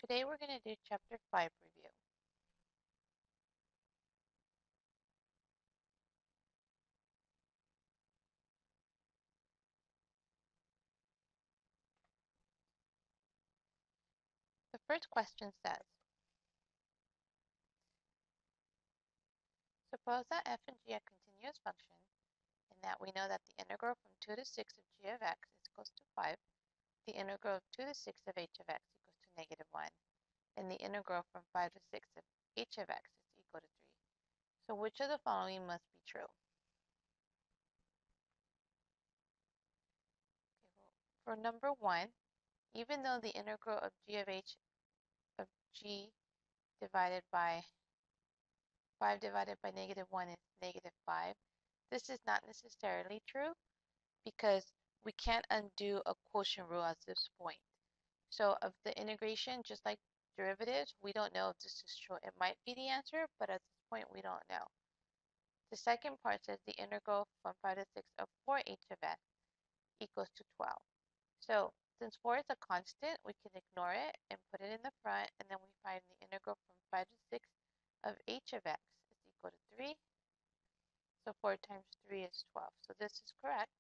Today we're going to do Chapter 5 review. The first question says, suppose that f and g are continuous functions and that we know that the integral from 2 to 6 of g of x is equals to 5, the integral of 2 to 6 of h of x equals to negative 1, and the integral from 5 to 6 of h of x is equal to 3. So which of the following must be true? For number 1, even though the integral of g of h of g divided by 5 divided by negative 1 is negative 5, this is not necessarily true because we can't undo a quotient rule at this point. So of the integration, just like derivatives, we don't know if this is true. It might be the answer, but at this point we don't know. The second part says the integral from 5 to 6 of 4h of x equals to 12. So since 4 is a constant, we can ignore it and put it in the front, and then we find the integral from 5 to 6 of h of x is equal to 3. So 4 times 3 is 12. So this is correct.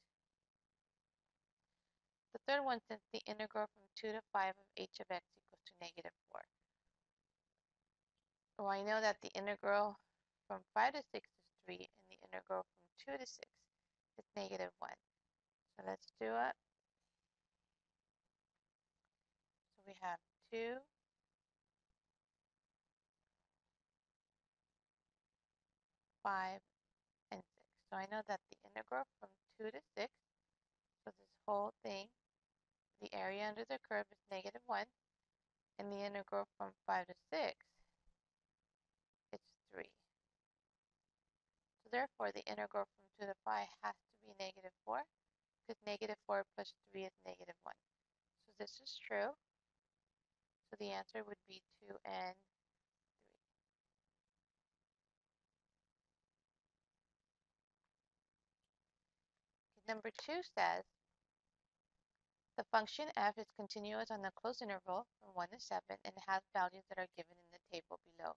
The third one, since the integral from 2 to 5 of h of x equals to negative 4. Well, I know that the integral from 5 to 6 is 3, and the integral from 2 to 6 is negative 1. So let's do it. So we have 2, 5, and 6. So I know that the integral from 2 to 6, so this whole thing, the area under the curve is negative 1, and the integral from 5 to 6, it's 3. So therefore, the integral from 2 to 5 has to be negative 4, because negative 4 plus 3 is negative 1. So this is true. So the answer would be 2 and 3. Number 2 says, the function f is continuous on the closed interval from 1 to 7 and has values that are given in the table below.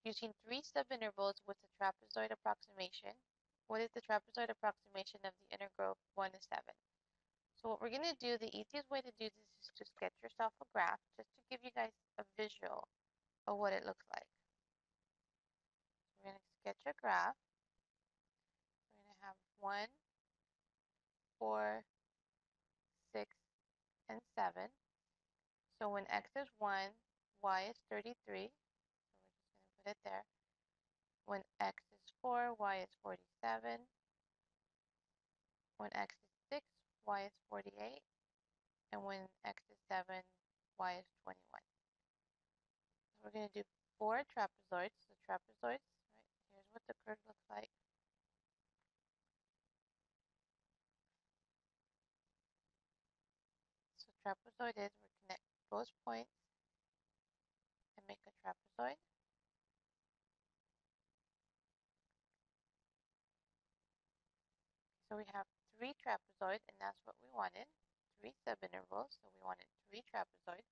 Using 3 subintervals with the trapezoid approximation, what is the trapezoid approximation of the integral 1 to 7? So what we're going to do, the easiest way to do this is to sketch yourself a graph just to give you guys a visual of what it looks like. So we're going to sketch a graph. We're going to have 1, 4, 6, and 7. So when x is 1, y is 33. So we're just going to put it there. When x is 4, y is 47. When x is 6, y is 48. And when x is 7, y is 21. So we're going to do 4 trapezoids. So trapezoids, right? Here's what the curve looks like. So trapezoid is we connect both points and make a trapezoid. So we have 3 trapezoids, and that's what we wanted. 3 subintervals, so we wanted 3 trapezoids.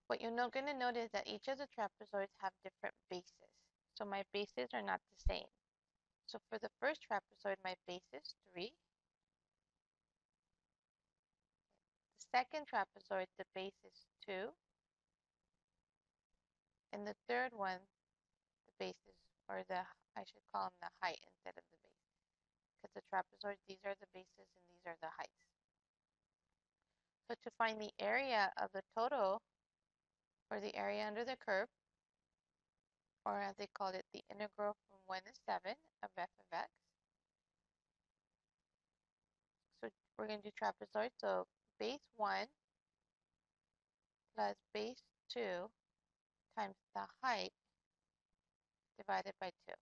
What you're not going to notice is that each of the trapezoids have different bases. So my bases are not the same. So for the first trapezoid, my base is 3. The second trapezoid, the base is 2. And the third one, the bases, or I should call them the height instead of the base. Because the trapezoids, these are the bases and these are the heights. So to find the area of the total, or the area under the curve, or as they call it, the integral from 1 to 7 of f of x. So we're going to do trapezoid. So base 1 plus base 2 times the height divided by 2.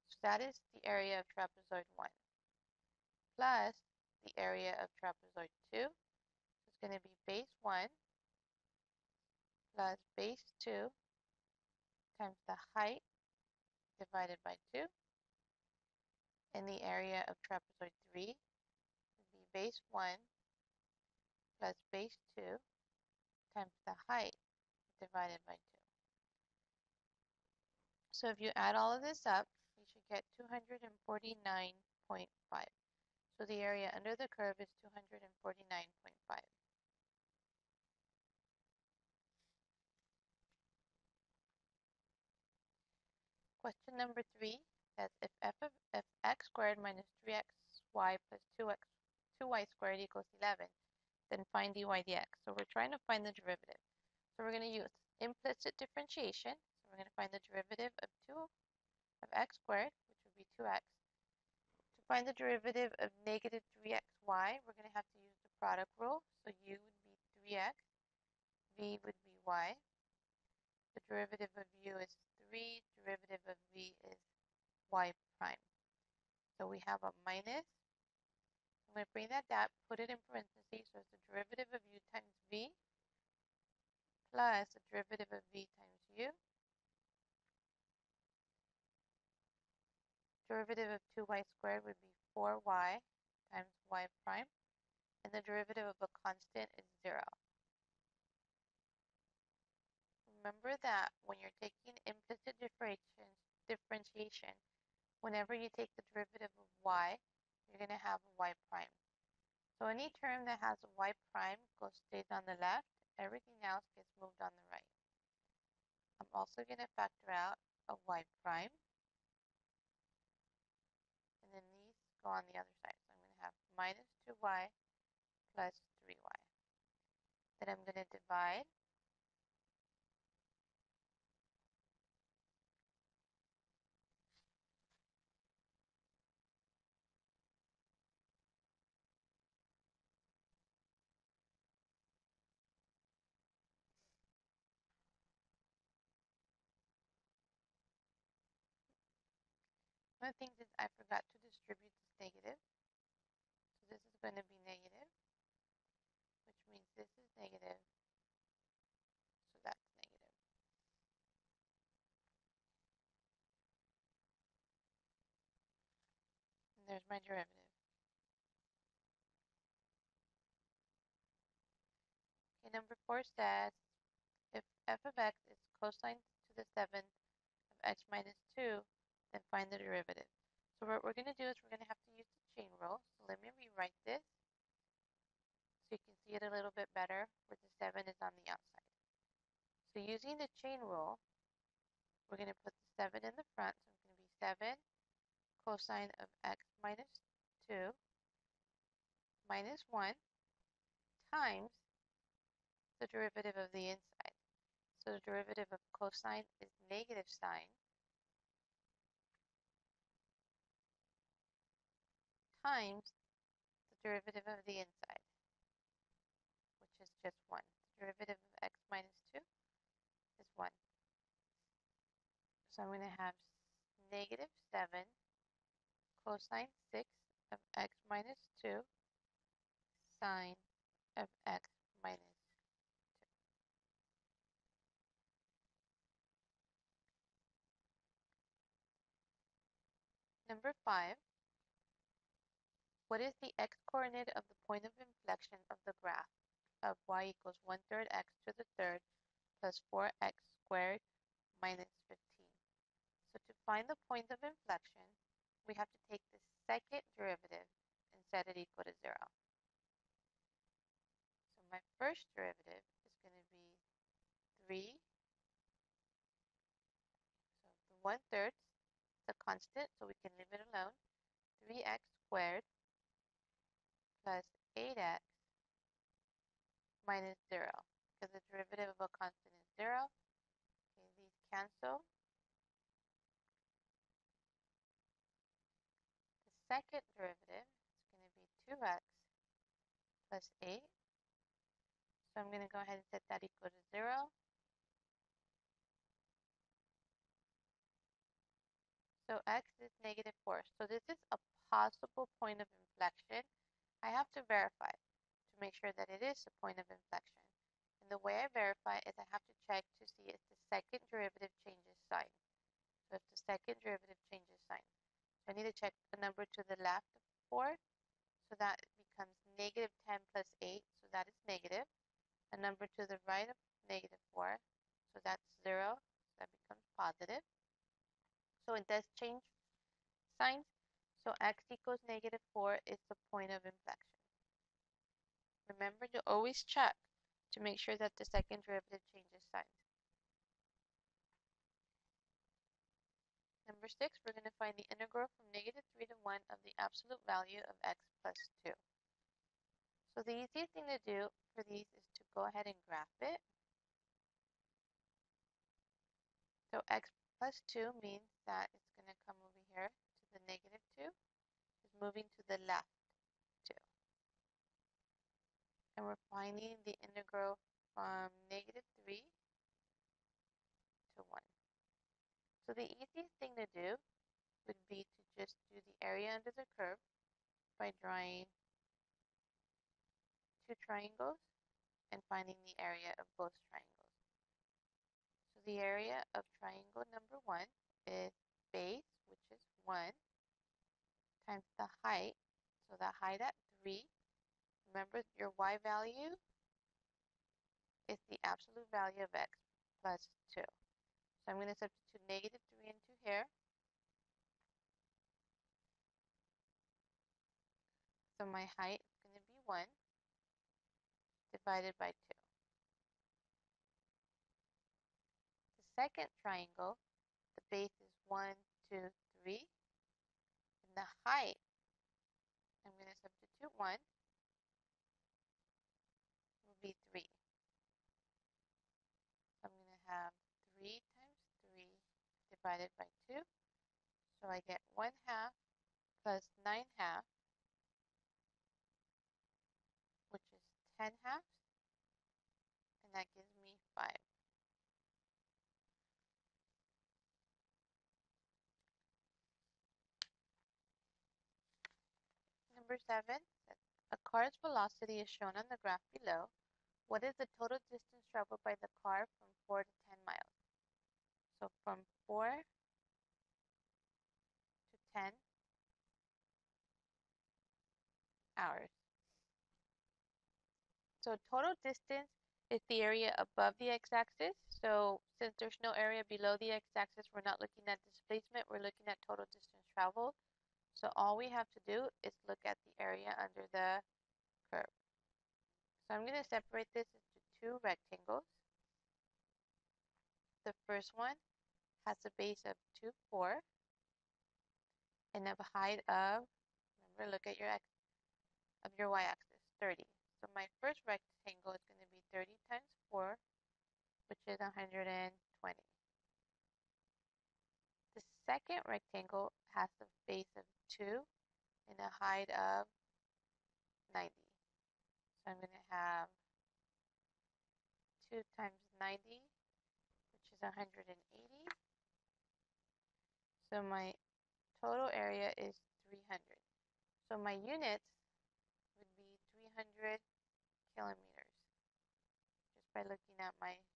So that is the area of trapezoid 1 plus the area of trapezoid 2. So it's going to be base 1 plus base 2 times the height divided by 2. And the area of trapezoid 3 would be base 1 plus base 2 times the height divided by 2. So if you add all of this up, you should get 249.5. So the area under the curve is 249.5. Question number 3 says if x squared minus 3xy plus 2y squared equals 11, then find dy dx. So we're trying to find the derivative. So we're going to use implicit differentiation. So we're going to find the derivative of 2 of x squared, which would be 2x. To find the derivative of negative 3xy, we're going to have to use the product rule. So u would be 3x, v would be y. The derivative of u is 3, derivative of v is y prime. So we have a minus. I'm going to bring that down, put it in parentheses. So it's the derivative of u times v plus the derivative of v times u. Derivative of 2y squared would be 4y times y prime. And the derivative of a constant is 0. Remember that when you're taking implicit differentiation, whenever you take the derivative of y, you're going to have a y prime. So any term that has a y prime stays on the left. Everything else gets moved on the right. I'm also going to factor out a y prime. And then these go on the other side. So I'm going to have minus 2y plus 3y. Then I'm going to divide. One of the things is I forgot to distribute this negative. So this is going to be negative, which means this is negative, so that's negative. And there's my derivative. Okay, number 4 says if f of x is cosine to the 7th of x minus 2, then find the derivative. So what we're going to do is we're going to have to use the chain rule. So let me rewrite this so you can see it a little bit better where the 7 is on the outside. So using the chain rule, we're going to put the 7 in the front. So it's going to be 7 cosine of x minus 2 minus 1 times the derivative of the inside. So the derivative of cosine is negative sine times the derivative of the inside, which is just 1. The derivative of x minus 2 is 1. So I'm going to have negative 7 cosine 6 of x minus 2 sine of x minus 2. Number 5, what is the x-coordinate of the point of inflection of the graph of y equals 1/3 x to the third plus 4x squared minus 15? So to find the point of inflection, we have to take the second derivative and set it equal to 0. So my first derivative is going to be 3. So the 1/3 is a constant, so we can leave it alone. 3x squared plus 8x minus 0. Because the derivative of a constant is 0. Okay, these cancel. The second derivative is going to be 2x plus 8. So I'm going to go ahead and set that equal to 0. So x is negative 4. So this is a possible point of inflection. I have to verify to make sure that it is a point of inflection. And the way I verify is I have to check to see if the second derivative changes sign. So if the second derivative changes sign. So I need to check the number to the left of 4. So that becomes negative 10 plus 8. So that is negative. A number to the right of negative 4. So that's 0. That becomes positive. So it does change signs. So x equals -4 is the point of inflection. Remember to always check to make sure that the second derivative changes signs. Number 6, we're going to find the integral from -3 to 1 of the absolute value of x plus 2. So the easiest thing to do for these is to go ahead and graph it. So x plus 2 means that it's going to come over here to the -2. It's moving to the left 2. And we're finding the integral from -3 to 1. So the easiest thing to do would be to just do the area under the curve by drawing two triangles and finding the area of both triangles. So the area of triangle number 1 is base, which is 1, times the height. So the height at 3. Remember, your y value is the absolute value of x plus 2. So I'm going to substitute -3 into here. So my height is going to be 1 divided by 2. The second triangle, the base is 1, 2, 3. And the height, I'm going to substitute 1, will be 3. So I'm going to have 3 times 3 divided by 2. So I get 1/2 plus 9/2, which is 10/2, and that gives me 5. Number 7, a car's velocity is shown on the graph below. What is the total distance traveled by the car from 4 to 10 miles? So from 4 to 10 hours. So total distance is the area above the x-axis. So since there's no area below the x-axis, we're not looking at displacement, we're looking at total distance traveled. So all we have to do is look at the area under the curve. So I'm going to separate this into two rectangles. The first one has a base of 2, 4, and a height of, remember, look at your y-axis, 30. So my first rectangle is going to be 30 times 4, which is 120. The second rectangle has a base of 2 and a height of 90. So I'm going to have 2 times 90, which is 180. So my total area is 300. So my units would be 300 kilometers, just by looking at my units.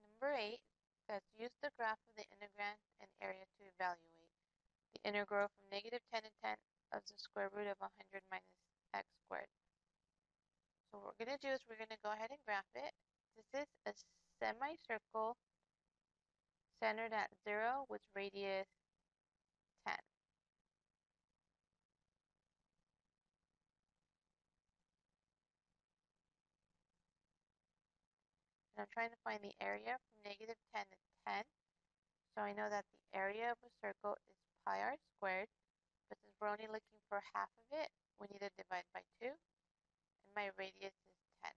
Number 8 says use the graph of the integrand and area to evaluate the integral from -10 to 10 of the square root of 100 minus x squared. So what we're going to do is we're going to go ahead and graph it. This is a semicircle centered at 0 with radius 10. And I'm trying to find the area from -10 to 10. So I know that the area of a circle is pi r squared, but since we're only looking for half of it, we need to divide by 2, and my radius is 10.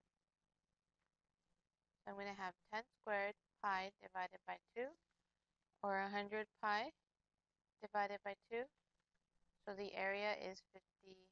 So I'm going to have 10 squared pi divided by 2, or 100 pi divided by 2. So the area is 50